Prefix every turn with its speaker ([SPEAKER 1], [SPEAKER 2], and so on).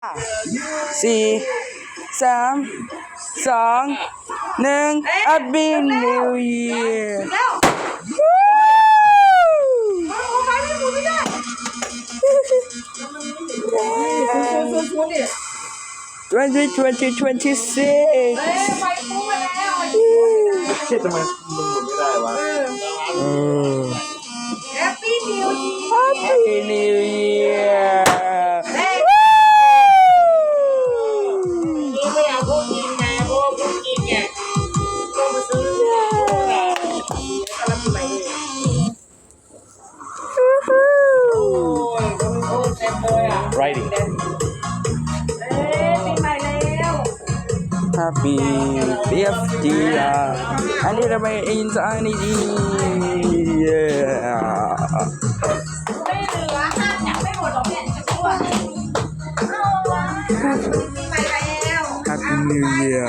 [SPEAKER 1] 4 3 2 1 Happy New Year 2026
[SPEAKER 2] ทำไมมึงหมุนไม่ได้วะ
[SPEAKER 3] Happy New Year
[SPEAKER 1] Happy New Year
[SPEAKER 2] ไม่เอาพวกกินไงพวกกินไงก็มาซื้อแล้วก็รับปีใหม่เองโอ้ยโอ้เต็มเลยอ่ะ
[SPEAKER 4] Writing.
[SPEAKER 3] ปีใหม่แล้ว
[SPEAKER 1] Happy birthday Anniversary inside yeah
[SPEAKER 3] ไม่เหลือห้ามจับไม่หมดหรอกเนี่ยจะกลัวปีใหม่แล้ว
[SPEAKER 1] Happy New Year